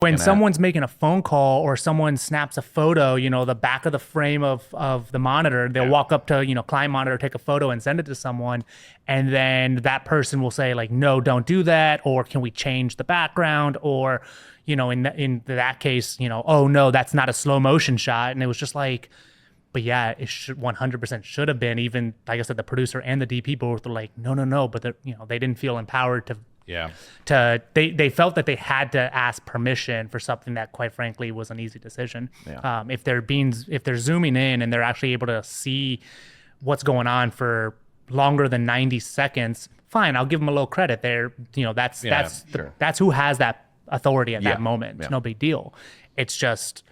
When someone's making a phone call or someone snaps a photo, the back of the frame of the monitor, they'll walk up to, client monitor, take a photo and send it to someone. And then that person will say like, no, don't do that. Or can we change the background? Or, in that case, oh no, that's not a slow motion shot. And it was just like, but yeah, it should 100% should have been. Even like I said, the producer and the DP both were like, no, but they didn't feel empowered to. Yeah. They felt that they had to ask permission for something that, quite frankly, was an easy decision. Yeah. If they're zooming in and they're actually able to see what's going on for longer than 90 seconds, fine, I'll give them a little credit. That's who has that authority at that moment. It's no big deal. It just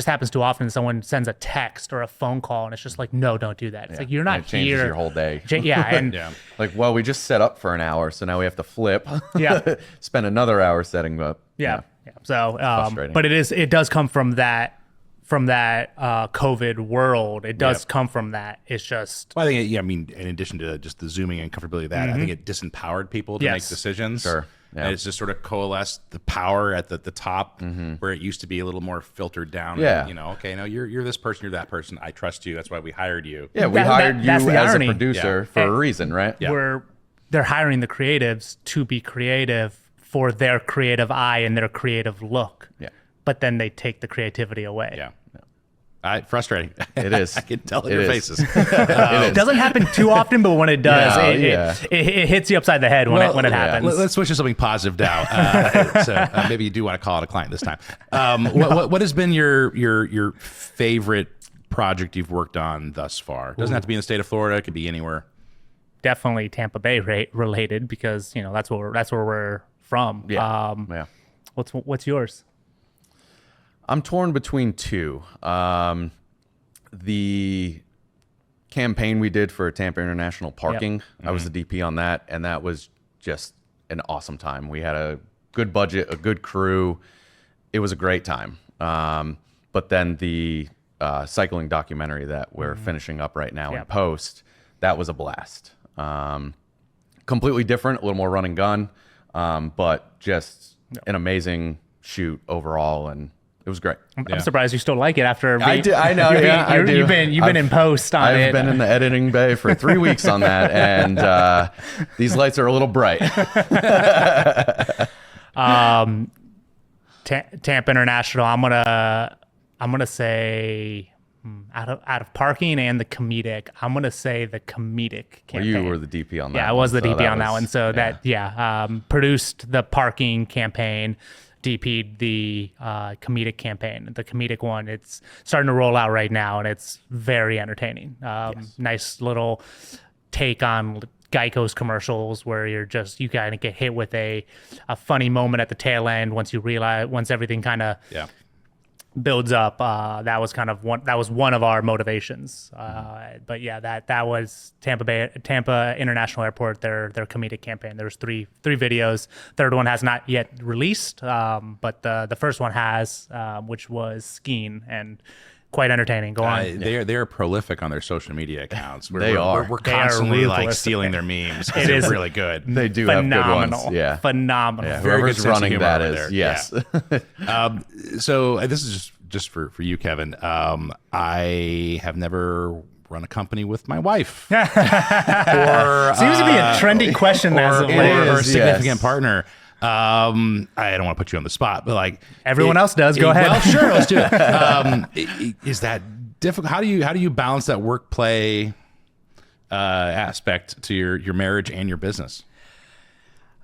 happens too often. Someone sends a text or a phone call, and it's just like, no, don't do that. It's like, you're not it changes here. Your whole day. And like, well, we just set up for an hour, so now we have to flip. Spend another hour setting up. So, but it does come from that COVID world. It does come from that. It's just. Well, I think, in addition to just the zooming and comfortability of that, I think it disempowered people to make decisions. Sure. Yeah. And it's just sort of coalesced the power at the top where it used to be a little more filtered down. Yeah. And, okay, no, you're this person, you're that person. I trust you. That's why we hired you. Yeah, we hired you as irony. A producer for a reason, right? Yeah. They're hiring the creatives to be creative for their creative eye and their creative look. Yeah. But then they take the creativity away. Yeah. Frustrating. It is. I can tell in your faces. It doesn't happen too often, but when it does, it hits you upside the head when it happens. Let's switch to something positive now. So maybe you do want to call it a client this time. What has been your favorite project you've worked on thus far? It doesn't have to be in the state of Florida. It could be anywhere. Definitely Tampa Bay related because that's where we're from. Yeah. What's yours? I'm torn between two. The campaign we did for Tampa International Parking, I was the DP on that, and that was just an awesome time. We had a good budget, a good crew. It was a great time. But then the cycling documentary that we're finishing up right now in post, that was a blast. Completely different, a little more run and gun, but just an amazing shoot overall, and it was great. I'm surprised you still like it after. I know. I do. You've been in post on it. I've been in the editing bay for 3 weeks on that, and these lights are a little bright. Tampa International. I'm gonna say out of parking and the comedic. I'm gonna say the comedic campaign. Well, you were the DP on that. Yeah, I was the DP on that one. So produced the parking campaign. DP'd the comedic campaign. The comedic one, it's starting to roll out right now, and it's very entertaining. Nice little take on Geico's commercials where you kind of get hit with a funny moment at the tail end once everything kind of builds up. That was one of our motivations. But yeah, that was Tampa International Airport, their comedic campaign. There's three videos. Third one has not yet released, but the first one has, which was skiing and quite entertaining. Go on. They're prolific on their social media accounts. We're They constantly are stealing their memes. It is really good. They do have good ones. Yeah. Phenomenal. Yeah. Very Whoever's good sense of running humor that over is. there. Yes. Yeah. So this is just for you, Kevin. I have never run a company with my wife. Seems to be a trendy question as of late. Or a significant partner. I don't want to put you on the spot, but like everyone else does. Go ahead. Well, sure, let's do it. Is that difficult? How do you balance that work play aspect to your marriage and your business?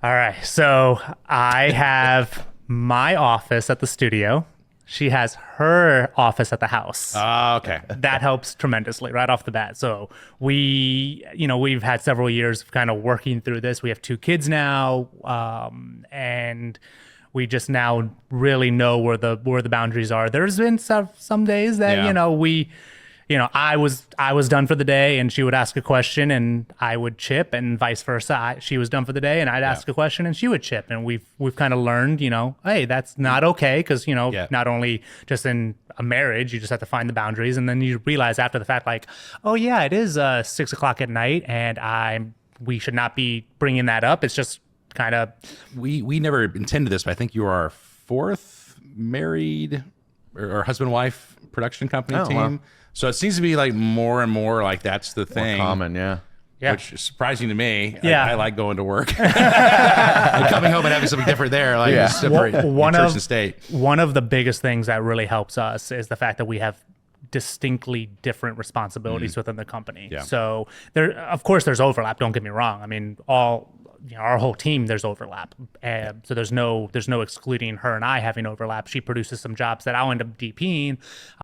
All right. So I have my office at the studio. She has her office at the house. Okay. That helps tremendously right off the bat. So we've had several years of kind of working through this. We have 2 kids now, and we just now really know where the boundaries are. There's been some days that I was done for the day, and she would ask a question, and I would chip, and vice versa. She was done for the day, and I'd ask a question, and she would chip. And we've kind of learned, hey, that's not okay, because not only just in a marriage, you just have to find the boundaries, and then you realize after the fact, like, oh yeah, it is 6 o'clock at night, and we should not be bringing that up. It's just kind of we never intended this, but I think you are our 4th married or husband-wife production company Oh, team. wow. So it seems to be like more and more like that's the thing. Common, yeah. Yeah. Which is surprising to me. Yeah. I like going to work and coming home and having something different there, like Yeah. separate church and state. One of the biggest things that really helps us is the fact that we have distinctly different responsibilities within the company. Yeah. So there, of course, there's overlap. Don't get me wrong. I mean, our whole team, there's overlap. So there's no excluding her and I having overlap. She produces some jobs that I'll end up DPing.